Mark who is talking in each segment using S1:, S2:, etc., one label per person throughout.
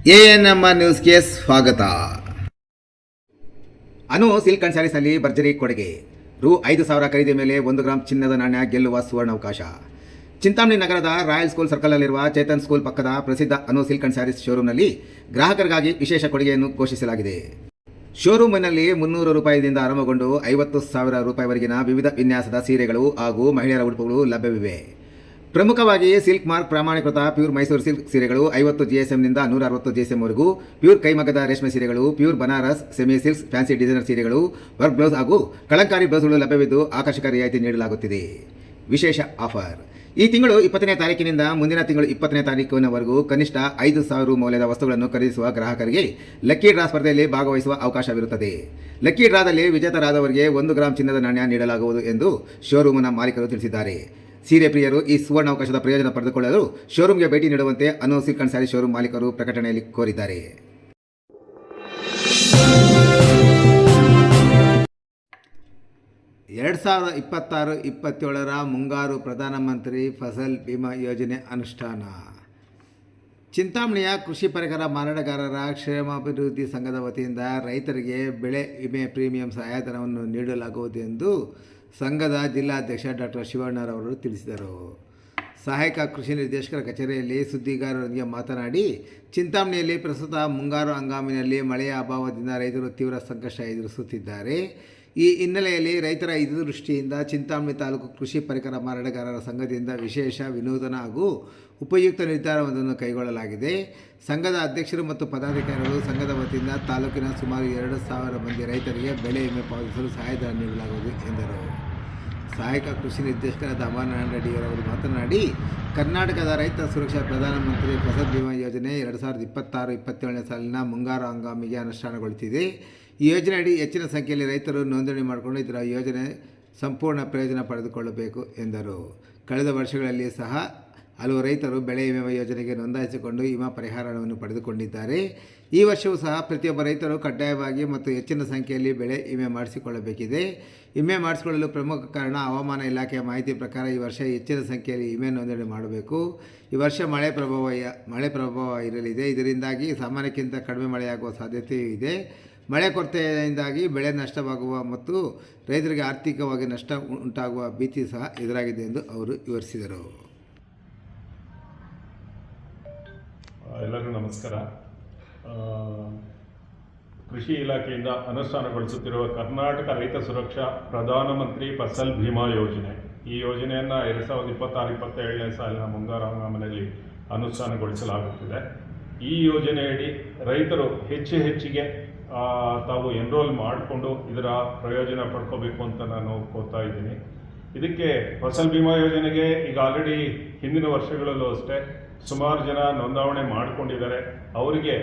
S1: ANMR ನ್ಯೂಸ್ಗೆ ಸ್ವಾಗತ. ಅನು silk and ಸ್ಯಾರೀಸ್ನಲ್ಲಿ ಭರ್ಜರಿ ಕೊಡುಗೆ. ರು 5,000 ಖರೀದಿ ಮೇಲೆ 1 ಗ್ರಾಂ ಚಿನ್ನದ ನಾಣ್ಯ ಗೆಲ್ಲುವ ಸುವರ್ಣಾವಕಾಶ. ಚಿಂತಾಮಣಿ ನಗರದ ರಾಯಲ್ ಸ್ಕೂಲ್ ಸರ್ಕಲ್ನಲ್ಲಿರುವ ಚೇತನ್ ಸ್ಕೂಲ್ ಪಕ್ಕದ ಪ್ರಸಿದ್ಧ ಅನು ಸಿಲ್ಕ್ ಅಂಡ್ ಸ್ಯಾರೀಸ್ ಶೋರೂಮ್ನಲ್ಲಿ ಗ್ರಾಹಕರಿಗಾಗಿ ವಿಶೇಷ ಕೊಡುಗೆಯನ್ನು ಘೋಷಿಸಲಾಗಿದೆ. ಶೋರೂಮಿನಲ್ಲಿ 300 ರೂಪಾಯಿದಿಂದ ಆರಂಭಗೊಂಡು 50,000 ರೂಪಾಯಿವರೆಗಿನ ವಿವಿಧ ವಿನ್ಯಾಸದ ಸೀರೆಗಳು ಹಾಗೂ ಮಹಿಳೆಯರ ಉಡುಪುಗಳು ಲಭ್ಯವಿವೆ. ಪ್ರಮುಖವಾಗಿ ಸಿಲ್ಕ್ ಮಾರ್ಕ್ ಪ್ರಮಾಣೀಕೃತ ಪ್ಯೂರ್ ಮೈಸೂರು ಸಿಲ್ಕ್ ಸೀರೆಗಳು 50 GSMನಿಂದ 160 GSMವರೆಗೂ, ಪ್ಯೂರ್ ಕೈಮಗ್ಗದ ರೇಷ್ಮೆ ಸೀರೆಗಳು, pure Banaras, semi silks, fancy designer ಸೀರೆಗಳು, ವರ್ಕ್ ಬ್ಲೌಸ್ ಹಾಗೂ ಕಳಂಕಾರಿ ಬ್ಲೌಸ್ಗಳು ಲಭ್ಯವಿದ್ದು ಆಕರ್ಷಕ ರಿಯಾಯಿತಿ ನೀಡಲಾಗುತ್ತಿದೆ. ವಿಶೇಷ ಆಫರ್: ಈ ತಿಂಗಳು 20ನೇ ತಾರೀಕಿನಿಂದ ಮುಂದಿನ ತಿಂಗಳು 20ನೇ ತಾರೀಕಿನವರೆಗೂ ಕನಿಷ್ಠ 5,000 ಮೌಲ್ಯದ ವಸ್ತುಗಳನ್ನು ಖರೀದಿಸುವ ಗ್ರಾಹಕರಿಗೆ ಲಕ್ಕಿ ಡ್ರಾ ಸ್ಪರ್ಧೆಯಲ್ಲಿ ಭಾಗವಹಿಸುವ ಅವಕಾಶವಿರುತ್ತದೆ. ಲಕ್ಕಿ ಡ್ರಾದಲ್ಲಿ ವಿಜೇತರಾದವರಿಗೆ 1 ಗ್ರಾಂ ಚಿನ್ನದ ನಾಣ್ಯ ನೀಡಲಾಗುವುದು ಎಂದು ಶೋರೂಮಿನ ಮಾಲೀಕರು ತಿಳಿಸಿದ್ದಾರೆ. ಸೀರೆ ಪ್ರಿಯರು ಈ ಸುವರ್ಣಾವಕಾಶದ ಪ್ರಯೋಜನ ಪಡೆದುಕೊಳ್ಳಲು ಶೋರೂಮ್ಗೆ ಭೇಟಿ ನೀಡುವಂತೆ ಅನು ಸಿಲ್ಕ್ ಅಂಡ್ ಸ್ಯಾರಿ ಶೋರೂಮ್ ಮಾಲೀಕರು ಪ್ರಕಟಣೆಯಲ್ಲಿ ಕೋರಿದ್ದಾರೆ. ಎರಡು 2026-27 ಮುಂಗಾರು ಪ್ರಧಾನಮಂತ್ರಿ ಫಸಲ್ ಬಿಮಾ ಯೋಜನೆ ಅನುಷ್ಠಾನ. ಚಿಂತಾಮಣಿಯ ಕೃಷಿ ಪರಿಕರ ಮಾರಾಟಗಾರರ ಕ್ಷೇಮಾಭಿವೃದ್ಧಿ ಸಂಘದ ವತಿಯಿಂದ ರೈತರಿಗೆ ಬೆಳೆ ವಿಮೆ ಪ್ರೀಮಿಯಂ ಸಹಾಯಧನವನ್ನು ನೀಡಲಾಗುವುದು ಎಂದು ಸಂಘದ ಜಿಲ್ಲಾಧ್ಯಕ್ಷ ಡಾಕ್ಟರ್ ಶಿವಣ್ಣರವರು ತಿಳಿಸಿದರು. ಸಹಾಯಕ ಕೃಷಿ ನಿರ್ದೇಶಕರ ಕಚೇರಿಯಲ್ಲಿ ಸುದ್ದಿಗಾರರೊಂದಿಗೆ ಮಾತನಾಡಿ, ಚಿಂತಾಮಣಿಯಲ್ಲಿ ಪ್ರಸ್ತುತ ಮುಂಗಾರು ಹಂಗಾಮಿನಲ್ಲಿ ಮಳೆಯ ಅಭಾವದಿಂದ ರೈತರು ತೀವ್ರ ಸಂಕಷ್ಟ ಎದುರಿಸುತ್ತಿದ್ದಾರೆ. ಈ ಹಿನ್ನೆಲೆಯಲ್ಲಿ ರೈತರ ಹಿತದೃಷ್ಟಿಯಿಂದ ಚಿಂತಾಮಣಿ ತಾಲೂಕು ಕೃಷಿ ಪರಿಕರ ಮಾರಾಟಗಾರರ ಸಂಘದಿಂದ ವಿಶೇಷ ವಿನೂತನ ಹಾಗೂ ಉಪಯುಕ್ತ ನಿರ್ಧಾರವೊಂದನ್ನು ಕೈಗೊಳ್ಳಲಾಗಿದೆ. ಸಂಘದ ಅಧ್ಯಕ್ಷರು ಮತ್ತು ಪದಾಧಿಕಾರಿಗಳು ಸಂಘದ ವತಿಯಿಂದ ತಾಲೂಕಿನ ಸುಮಾರು 2,000 ಮಂದಿ ರೈತರಿಗೆ ಬೆಳೆ ವಿಮೆ ಪಾವತಿಸಲು ಸಹಾಯಧನ ನೀಡಲಾಗುವುದು ಎಂದರು. ಸಹಾಯಕ ಕೃಷಿ ನಿರ್ದೇಶಕರಾದ ಅಮರನಾರಾಯಣ ರೆಡ್ಡಿಯವರು ಮಾತನಾಡಿ, ಕರ್ನಾಟಕದ ರೈತ ಸುರಕ್ಷಾ ಪ್ರಧಾನಮಂತ್ರಿ ಫಸಲ್ ಬಿಮಾ ಯೋಜನೆ 2026-27ನೇ ಸಾಲಿನ ಮುಂಗಾರು ಹಂಗಾಮಿಗೆ ಅನುಷ್ಠಾನಗೊಳ್ಳುತ್ತಿದೆ. ಈ ಯೋಜನೆಯಡಿ ಹೆಚ್ಚಿನ ಸಂಖ್ಯೆಯಲ್ಲಿ ರೈತರು ನೋಂದಣಿ ಮಾಡಿಕೊಂಡು ಇದರ ಯೋಜನೆ ಸಂಪೂರ್ಣ ಪ್ರಯೋಜನ ಪಡೆದುಕೊಳ್ಳಬೇಕು ಎಂದರು. ಕಳೆದ ವರ್ಷಗಳಲ್ಲಿ ಸಹ ಹಲವು ರೈತರು ಬೆಳೆ ವಿಮೆ ಯೋಜನೆಗೆ ನೋಂದಾಯಿಸಿಕೊಂಡು ವಿಮಾ ಪರಿಹಾರವನ್ನು ಪಡೆದುಕೊಂಡಿದ್ದಾರೆ. ಈ ವರ್ಷವೂ ಸಹ ಪ್ರತಿಯೊಬ್ಬ ರೈತರು ಕಡ್ಡಾಯವಾಗಿ ಮತ್ತು ಹೆಚ್ಚಿನ ಸಂಖ್ಯೆಯಲ್ಲಿ ಬೆಳೆ ವಿಮೆ ಮಾಡಿಸಿಕೊಳ್ಳಬೇಕಿದೆ. ವಿಮೆ ಮಾಡಿಸಿಕೊಳ್ಳಲು ಪ್ರಮುಖ ಕಾರಣ ಹವಾಮಾನ ಇಲಾಖೆಯ ಮಾಹಿತಿ ಪ್ರಕಾರ ಈ ವರ್ಷ ಹೆಚ್ಚಿನ ಸಂಖ್ಯೆಯಲ್ಲಿ ವಿಮೆ ನೋಂದಣಿ ಮಾಡಬೇಕು. ಈ ವರ್ಷ ಮಳೆ ಪ್ರಭಾವ ಇರಲಿದೆ. ಇದರಿಂದಾಗಿ ಸಾಮಾನ್ಯಕ್ಕಿಂತ ಕಡಿಮೆ ಮಳೆಯಾಗುವ ಸಾಧ್ಯತೆಯೂ ಇದೆ. ಮಳೆ ಕೊರತೆಯಿಂದಾಗಿ ಬೆಳೆ ನಷ್ಟವಾಗುವ ಮತ್ತು ರೈತರಿಗೆ ಆರ್ಥಿಕವಾಗಿ ನಷ್ಟ ಉಂಟಾಗುವ ಭೀತಿ ಸಹ ಎದುರಾಗಿದೆ ಎಂದು ಅವರು ವಿವರಿಸಿದರು.
S2: ಎಲ್ಲರಿಗೂ ನಮಸ್ಕಾರ. ಕೃಷಿ ಇಲಾಖೆಯಿಂದ ಅನುಷ್ಠಾನಗೊಳಿಸುತ್ತಿರುವ ಕರ್ನಾಟಕ ರೈತ ಸುರಕ್ಷಾ ಪ್ರಧಾನಮಂತ್ರಿ ಫಸಲ್ ಬಿಮಾ ಯೋಜನೆ, ಈ ಯೋಜನೆಯನ್ನು 2026-27ನೇ ಸಾಲಿನ ಮುಂಗಾರು ಹಂಗಾಮಿನಲ್ಲಿ ಅನುಷ್ಠಾನಗೊಳಿಸಲಾಗುತ್ತಿದೆ. ಈ ಯೋಜನೆಯಡಿ ರೈತರು ಹೆಚ್ಚಿಗೆ ತಾವು ಎನ್ರೋಲ್ ಮಾಡಿಕೊಂಡು ಇದರ ಪ್ರಯೋಜನ ಪಡ್ಕೋಬೇಕು ಅಂತ ನಾನು ಕೋರ್ತಾ ಇದ್ದೀನಿ. ಇದಕ್ಕೆ ಫಸಲ್ ಬಿಮಾ ಯೋಜನೆಗೆ ಈಗ ಆಲ್ರೆಡಿ ಹಿಂದಿನ ವರ್ಷಗಳಲ್ಲೂ ಅಷ್ಟೇ ಸುಮಾರು ಜನ ನೋಂದಾವಣೆ ಮಾಡಿಕೊಂಡಿದ್ದಾರೆ. ಅವರಿಗೆ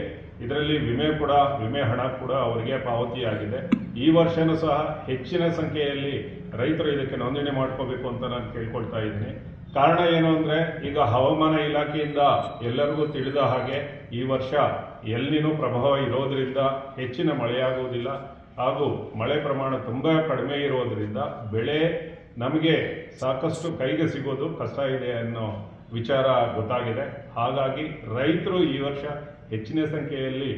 S2: ಇದರಲ್ಲಿ ವಿಮೆ ಹಣ ಕೂಡ ಅವರಿಗೆ ಪಾವತಿಯಾಗಿದೆ. ಈ ವರ್ಷವೂ ಸಹ ಹೆಚ್ಚಿನ ಸಂಖ್ಯೆಯಲ್ಲಿ ರೈತರು ಇದಕ್ಕೆ ನೋಂದಣಿ ಮಾಡ್ಕೋಬೇಕು ಅಂತ ನಾನು ಕೇಳ್ಕೊಳ್ತಾ ಇದ್ದೀನಿ. ಕಾರಣ ಏನು ಅಂದರೆ, ಈಗ ಹವಾಮಾನ ಇಲಾಖೆಯಿಂದ ಎಲ್ಲರಿಗೂ ತಿಳಿದ ಹಾಗೆ ಈ ವರ್ಷ ಎಲ್ನಿನೋ ಪ್ರಭಾವ ಇರೋದರಿಂದ ಹೆಚ್ಚಿನ ಮಳೆಯಾಗುವುದಿಲ್ಲ ಹಾಗೂ ಮಳೆ ಪ್ರಮಾಣ ತುಂಬ ಕಡಿಮೆ ಇರೋದರಿಂದ ಬೆಳೆ ನಮಗೆ ಸಾಕಷ್ಟು ಕೈಗೆ ಸಿಗೋದು ಕಷ್ಟ ಇದೆ ಅನ್ನೋ ವಿಚಾರ ಗೊತ್ತಾಗಿದೆ. ಹಾಗಾಗಿ ರೈತರು ಈ ವರ್ಷ ಹೆಚ್ಚಿನ ಸಂಖ್ಯೆಯಲ್ಲಿ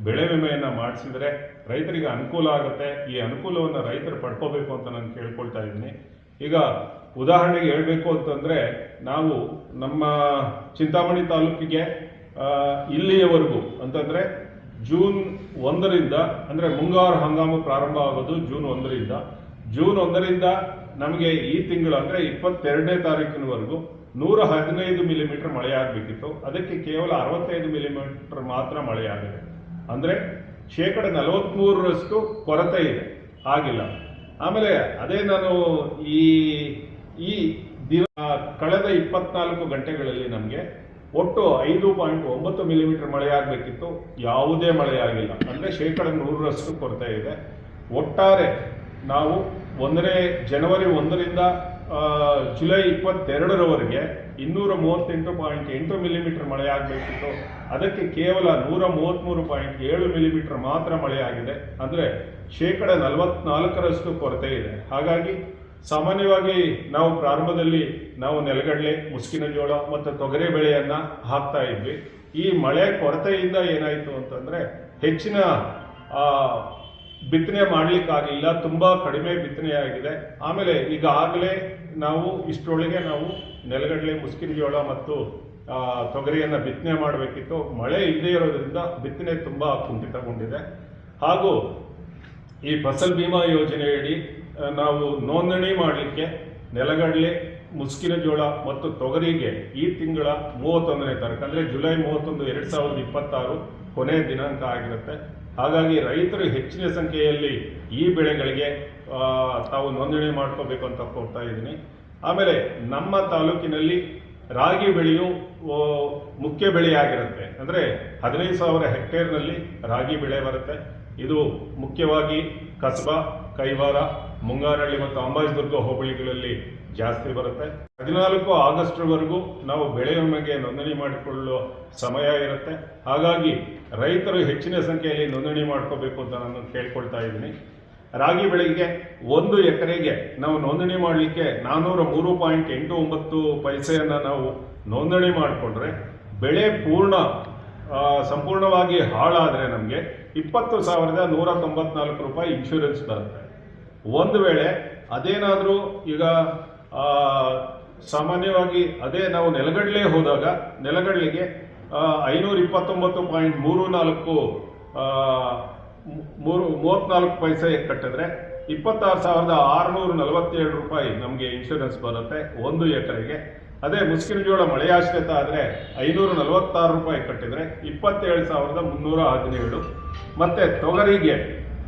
S2: ಬೆಳೆ ವಿಮೆಯನ್ನು ಮಾಡಿಸಿದರೆ ರೈತರಿಗೆ ಅನುಕೂಲ ಆಗುತ್ತೆ. ಈ ಅನುಕೂಲವನ್ನು ರೈತರು ಪಡ್ಕೋಬೇಕು ಅಂತ ನಾನು ಕೇಳ್ಕೊಳ್ತಾ ಇದ್ದೀನಿ. ಈಗ ಉದಾಹರಣೆಗೆ ಹೇಳಬೇಕು ಅಂತಂದರೆ, ನಾವು ನಮ್ಮ ಚಿಂತಾಮಣಿ ತಾಲೂಕಿಗೆ ಇಲ್ಲಿಯವರೆಗೂ ಅಂತಂದರೆ ಜೂನ್ 1ರಿಂದ ಅಂದರೆ ಮುಂಗಾರು ಹಂಗಾಮು ಪ್ರಾರಂಭ ಆಗೋದು ಜೂನ್ 1ರಿಂದ ನಮಗೆ ಈ ತಿಂಗಳು ಅಂದರೆ 22ನೇ ತಾರೀಕಿನವರೆಗೂ 115 ಮಿಲಿಮೀಟರ್ ಮಳೆಯಾಗಬೇಕಿತ್ತು. ಅದಕ್ಕೆ ಕೇವಲ 65 ಮಿಲಿಮೀಟರ್ ಮಾತ್ರ ಮಳೆಯಾಗಿದೆ. ಅಂದರೆ 43% ಕೊರತೆ ಇದೆ, ಆಗಿಲ್ಲ. ಆಮೇಲೆ ಅದೇ ನಾನು ಈ ದಿನ ಕಳೆದ 24 ಗಂಟೆಗಳಲ್ಲಿ ನಮಗೆ ಒಟ್ಟು 5.9 ಮಿಲಿಮೀಟರ್ ಮಳೆಯಾಗಬೇಕಿತ್ತು, ಯಾವುದೇ ಮಳೆಯಾಗಿಲ್ಲ. ಅಂದರೆ 100% ಕೊರತೆ ಇದೆ. ಒಟ್ಟಾರೆ ನಾವು ಜನವರಿ 1ರಿಂದ ಜುಲೈ 22ರವರೆಗೆ 238.8 ಮಿಲಿಮೀಟರ್ ಮಳೆಯಾಗಬೇಕಿತ್ತು. ಅದಕ್ಕೆ ಕೇವಲ 133.7 ಮಿಲಿಮೀಟರ್ ಮಾತ್ರ ಮಳೆಯಾಗಿದೆ. ಅಂದರೆ 44% ಕೊರತೆ ಇದೆ. ಹಾಗಾಗಿ ಸಾಮಾನ್ಯವಾಗಿ ನಾವು ಪ್ರಾರಂಭದಲ್ಲಿ ನೆಲಗಡಲೆ, ಮುಸ್ಕಿನ ಜೋಳ ಮತ್ತು ತೊಗರಿ ಬೆಳೆಯನ್ನು ಹಾಕ್ತಾ ಇದ್ವಿ. ಈ ಮಳೆ ಕೊರತೆಯಿಂದ ಏನಾಯಿತು ಅಂತಂದರೆ ಹೆಚ್ಚಿನ ಬಿತ್ತನೆ ಮಾಡಲಿಕ್ಕಾಗಲಿಲ್ಲ, ತುಂಬ ಕಡಿಮೆ ಬಿತ್ತನೆ ಆಗಿದೆ. ಆಮೇಲೆ ಈಗಾಗಲೇ ನಾವು ಇಷ್ಟರೊಳಗೆ ನಾವು ನೆಲಗಡಲೆ, ಮುಸ್ಕಿನ ಜೋಳ ಮತ್ತು ತೊಗರಿಯನ್ನು ಬಿತ್ತನೆ ಮಾಡಬೇಕಿತ್ತು. ಮಳೆ ಇಲ್ಲದೇ ಇರೋದ್ರಿಂದ ಬಿತ್ತನೆ ತುಂಬ ಕುಂಠಿತಗೊಂಡಿದೆ. ಹಾಗೂ ಈ ಫಸಲ್ ಬಿಮಾ ಯೋಜನೆಯಡಿ ನಾವು ನೋಂದಣಿ ಮಾಡಲಿಕ್ಕೆ ನೆಲಗಡಲೆ, ಮುಸ್ಕಿನ ಜೋಳ ಮತ್ತು ತೊಗರಿಗೆ ಈ ತಿಂಗಳ 31ನೇ ತಾರೀಕು ಅಂದರೆ ಜುಲೈ 31, 2026 ಕೊನೆಯ ದಿನಾಂಕ ಆಗಿರುತ್ತೆ. ಹಾಗಾಗಿ ರೈತರು ಹೆಚ್ಚಿನ ಸಂಖ್ಯೆಯಲ್ಲಿ ಈ ಬೆಳೆಗಳಿಗೆ ತಾವು ನೋಂದಣಿ ಮಾಡ್ಕೋಬೇಕು ಅಂತ ಕೋರ್ತಾ ಇದ್ದೀನಿ. ಆಮೇಲೆ ನಮ್ಮ ತಾಲೂಕಿನಲ್ಲಿ ರಾಗಿ ಬೆಳೆಯು ಮುಖ್ಯ ಬೆಳೆಯಾಗಿರುತ್ತೆ. ಅಂದರೆ 15,000 ಹೆಕ್ಟೇರ್ನಲ್ಲಿ ರಾಗಿ ಬೆಳೆ ಬರುತ್ತೆ. ಇದು ಮುಖ್ಯವಾಗಿ ಕಸಬಾ, ಕೈವಾರ, ಮುಂಗಾರಹಳ್ಳಿ ಮತ್ತು ಅಂಬಾಜಿದುರ್ಗ ಹೋಬಳಿಗಳಲ್ಲಿ ಜಾಸ್ತಿ ಬರುತ್ತೆ. 14 ಆಗಸ್ಟ್ವರೆಗೂ ನಾವು ಬೆಳೆ ವಿಮೆಗೆ ನೋಂದಣಿ ಮಾಡಿಕೊಳ್ಳುವ ಸಮಯ ಇರುತ್ತೆ. ಹಾಗಾಗಿ ರೈತರು ಹೆಚ್ಚಿನ ಸಂಖ್ಯೆಯಲ್ಲಿ ನೋಂದಣಿ ಮಾಡ್ಕೋಬೇಕು ಅಂತ ನಾನು ಕೇಳ್ಕೊಳ್ತಾ ಇದ್ದೀನಿ. ರಾಗಿ ಬೆಳೆಗೆ 1 ಎಕರೆಗೆ ನಾವು ನೋಂದಣಿ ಮಾಡಲಿಕ್ಕೆ 403.89 ಪೈಸೆಯನ್ನು ನಾವು ನೋಂದಣಿ ಮಾಡಿಕೊಂಡ್ರೆ ಬೆಳೆ ಸಂಪೂರ್ಣವಾಗಿ ಹಾಳಾದರೆ ನಮಗೆ 20,194 ರೂಪಾಯಿ ಇನ್ಶೂರೆನ್ಸ್ ಬರುತ್ತೆ. ಒಂದು ವೇಳೆ ಅದೇನಾದರೂ ಈಗ ಸಾಮಾನ್ಯವಾಗಿ ಅದೇ ನಾವು ನೆಲಗಡಲೆ ಹೋದಾಗ ನೆಲಗಡಲೆಗೆ 524.34 ಪೈಸೆ ಕಟ್ಟಿದ್ರೆ 26,647 ರೂಪಾಯಿ ನಮಗೆ ಇನ್ಶೂರೆನ್ಸ್ ಬರುತ್ತೆ 1 ಎಕರೆಗೆ. ಅದೇ ಮುಸ್ಕಿನ ಜೋಳ ಮಳೆಯಾಶ್ರಿತ ಆದರೆ 546 ರೂಪಾಯಿ ಕಟ್ಟಿದ್ರೆ 27,317. ಮತ್ತೆ ತೊಗರಿಗೆ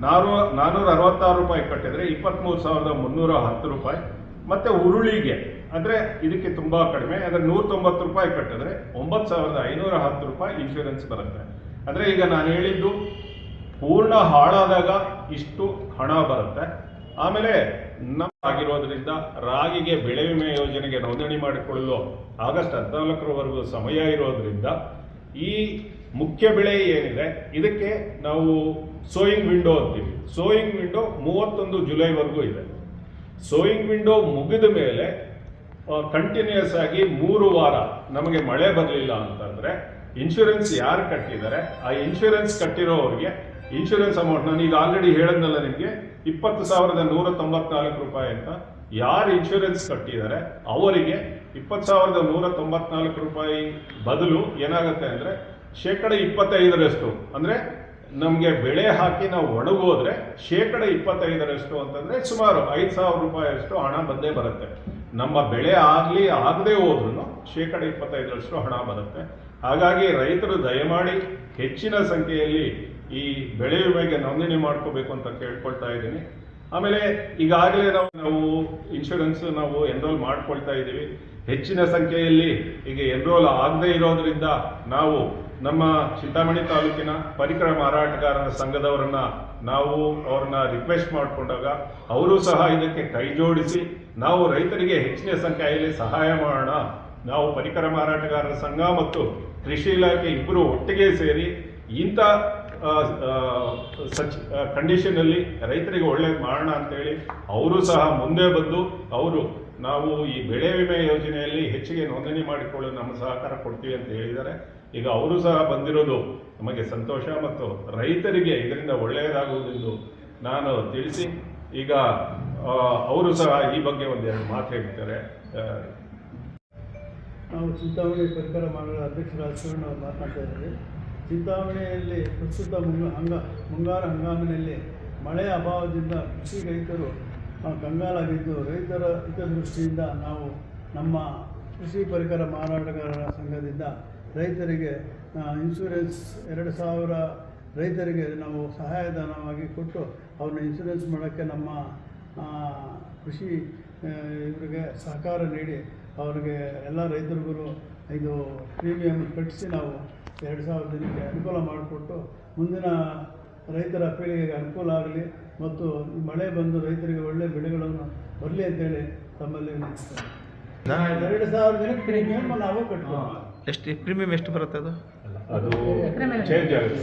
S2: 466 ರೂಪಾಯಿ ಕಟ್ಟಿದ್ರೆ 23,310 ರೂಪಾಯಿ. ಮತ್ತೆ ಉರುಳಿಗೆ ಅಂದರೆ ಇದಕ್ಕೆ ತುಂಬ ಕಡಿಮೆ, ಅಂದರೆ 190 ರೂಪಾಯಿ ಕಟ್ಟಿದ್ರೆ 9,510 ರೂಪಾಯಿ ಇನ್ಶೂರೆನ್ಸ್ ಬರುತ್ತೆ. ಅಂದರೆ ಈಗ ನಾನು ಹೇಳಿದ್ದು ಪೂರ್ಣ ಹಾಳಾದಾಗ ಇಷ್ಟು ಹಣ ಬರುತ್ತೆ. ಆಮೇಲೆ ಆಗಿರೋದ್ರಿಂದ ರಾಗಿಗೆ ಬೆಳೆ ವಿಮೆ ಯೋಜನೆಗೆ ನೋಂದಣಿ ಮಾಡಿಕೊಳ್ಳಲು ಆಗಸ್ಟ್ 14ರವರೆಗೂ ಸಮಯ ಇರೋದ್ರಿಂದ ಈ ಮುಖ್ಯ ಬೆಳೆ ಏನಿದೆ ಇದಕ್ಕೆ ನಾವು ಸೋಯಿಂಗ್ ವಿಂಡೋ ಅಂತೀವಿ. ಸೋಯಿಂಗ್ ವಿಂಡೋ 31 ಜುಲೈವರೆಗೂ ಇದೆ. ಸೋಯಿಂಗ್ ವಿಂಡೋ ಮುಗಿದ ಮೇಲೆ ಕಂಟಿನ್ಯೂಸ್ ಆಗಿ 3 ವಾರ ನಮಗೆ ಮಳೆ ಬರಲಿಲ್ಲ ಅಂತಂದ್ರೆ ಇನ್ಶೂರೆನ್ಸ್ ಯಾರು ಕಟ್ಟಿದ್ದಾರೆ ಆ ಇನ್ಶೂರೆನ್ಸ್ ಕಟ್ಟಿರೋರಿಗೆ ಇನ್ಶೂರೆನ್ಸ್ ಅಮೌಂಟ್ ನಾನು ಈಗ ಆಲ್ರೆಡಿ ಹೇಳದ್ನಲ್ಲ ನಿಮಗೆ 20,194 ರೂಪಾಯಿ ಅಂತ. ಯಾರು ಇನ್ಶೂರೆನ್ಸ್ ಕಟ್ಟಿದ್ದಾರೆ ಅವರಿಗೆ 20,194 ರೂಪಾಯಿ ಬದಲು ಏನಾಗುತ್ತೆ ಅಂದರೆ 25% ಅಂದರೆ ನಮಗೆ ಬೆಳೆ ಹಾಕಿ ನಾವು ಒಣಗೋದ್ರೆ 25% ಅಂತಂದ್ರೆ ಸುಮಾರು 5,000 ರೂಪಾಯಿಯಷ್ಟು ಹಣ ಬಂದೇ ಬರುತ್ತೆ. ನಮ್ಮ ಬೆಳೆ ಆಗದೆ ಹೋದ್ರೂ 25% ಹಣ ಬರುತ್ತೆ. ಹಾಗಾಗಿ ರೈತರು ದಯಮಾಡಿ ಹೆಚ್ಚಿನ ಸಂಖ್ಯೆಯಲ್ಲಿ ಈ ಬೆಳೆ ವಿಮೆಗೆ ನೋಂದಣಿ ಮಾಡ್ಕೋಬೇಕು ಅಂತ ಕೇಳ್ಕೊಳ್ತಾ ಇದ್ದೀನಿ. ಆಮೇಲೆ ಈಗಾಗಲೇ ನಾವು ಇನ್ಶೂರೆನ್ಸ್ ನಾವು ಎನ್ರೋಲ್ ಮಾಡ್ಕೊಳ್ತಾ ಇದ್ದೀವಿ. ಹೆಚ್ಚಿನ ಸಂಖ್ಯೆಯಲ್ಲಿ ಈಗ ಎನ್ರೋಲ್ ಆಗದೆ ಇರೋದ್ರಿಂದ ನಾವು ನಮ್ಮ ಚಿಂತಾಮಣಿ ತಾಲೂಕಿನ ಪರಿಕರ ಮಾರಾಟಗಾರರ ಸಂಘದವರನ್ನ ಅವ್ರನ್ನ ರಿಕ್ವೆಸ್ಟ್ ಮಾಡಿಕೊಂಡಾಗ ಅವರು ಸಹ ಇದಕ್ಕೆ ಕೈ ಜೋಡಿಸಿ ನಾವು ರೈತರಿಗೆ ಹೆಚ್ಚಿನ ಸಂಖ್ಯೆಯಲ್ಲಿ ಸಹಾಯ ಮಾಡೋಣ. ನಾವು ಪರಿಕರ ಮಾರಾಟಗಾರರ ಸಂಘ ಮತ್ತು ಕೃಷಿ ಇಲಾಖೆ ಇಬ್ಬರು ಒಟ್ಟಿಗೆ ಸೇರಿ ಇಂಥ ಕಂಡೀಷನ್ ಅಲ್ಲಿ ರೈತರಿಗೆ ಒಳ್ಳೇದು ಮಾಡೋಣ ಅಂತೇಳಿ ಅವರು ಸಹ ಮುಂದೆ ಬಂದು ನಾವು ಈ ಬೆಳೆ ವಿಮೆ ಯೋಜನೆಯಲ್ಲಿ ಹೆಚ್ಚಿಗೆ ನೋಂದಣಿ ಮಾಡಿಕೊಳ್ಳಲು ನಮ್ಮ ಸಹಕಾರ ಕೊಡ್ತೀವಿ ಅಂತ ಹೇಳಿದ್ದಾರೆ. ಈಗ ಅವರು ಸಹ ಬಂದಿರೋದು ನಮಗೆ ಸಂತೋಷ ಮತ್ತು ರೈತರಿಗೆ ಇದರಿಂದ ಒಳ್ಳೆಯದಾಗುವುದೆಂದು ನಾನು ತಿಳಿಸಿ ಈಗ ಅವರು ಸಹ ಈ ಬಗ್ಗೆ ಒಂದೆರಡು ಮಾತು ಹೇಳ್ತಾರೆ.
S3: ನಾವು ಚಿಂತಾಮಣಿ ಪರಿಕರ ಮಂಡಳ ಅಧ್ಯಕ್ಷರಾದ ಶಿವಣ್ಣ ಅವರು ಮಾತನಾಡ್ತಾ ಇದ್ದೀವಿ. ಚಿಂತಾಮಣಿಯಲ್ಲಿ ಪ್ರಸ್ತುತ ಮುಂಗಾರು ಹಂಗಾಮಿನಲ್ಲಿ ಮಳೆಯ ಅಭಾವದಿಂದ ಕೃಷಿ ರೈತರು ಕಂಗಾಲಾಗಿದ್ದು ರೈತರ ಹಿತದೃಷ್ಟಿಯಿಂದ ನಾವು ನಮ್ಮ ಕೃಷಿ ಪರಿಕರ ಮಾರಾಟಗಾರರ ಸಂಘದಿಂದ ರೈತರಿಗೆ ಇನ್ಶೂರೆನ್ಸ್ 2,000 ರೈತರಿಗೆ ನಾವು ಸಹಾಯಧನವಾಗಿ ಕೊಟ್ಟು ಅವ್ರನ್ನ ಇನ್ಶೂರೆನ್ಸ್ ಮಾಡೋಕ್ಕೆ ನಮ್ಮ ಕೃಷಿ ಇವರಿಗೆ ಸಹಕಾರ ನೀಡಿ ಅವರಿಗೆ ಎಲ್ಲ ರೈತರಿಗೂ ಇದು ಪ್ರೀಮಿಯಂ ಕಟ್ಟಿಸಿ ನಾವು 2,000 ಜನಕ್ಕೆ ಅನುಕೂಲ ಮಾಡಿಕೊಟ್ಟು ಮುಂದಿನ ರೈತರ ಪೀಳಿಗೆಗೆ ಅನುಕೂಲ ಆಗಲಿ ಮತ್ತು ಮಳೆ ಬಂದು ರೈತರಿಗೆ ಒಳ್ಳೆಯ ಬೆಳೆಗಳನ್ನು ಬರಲಿ ಅಂತೇಳಿ ತಮ್ಮಲ್ಲಿ ವಿನಂತಿಸ್ತೇನೆ. 2,000 ಜನಕ್ಕೆ ಪ್ರೀಮಿಯಂ ನಾವು ಕಟ್ತೀವಿ.
S4: ಎಷ್ಟು ಪ್ರೀಮಿಯಂ ಎಷ್ಟು ಬರುತ್ತೆ ಅದು
S2: ಚೇಂಜ್ ಆಗುತ್ತೆ.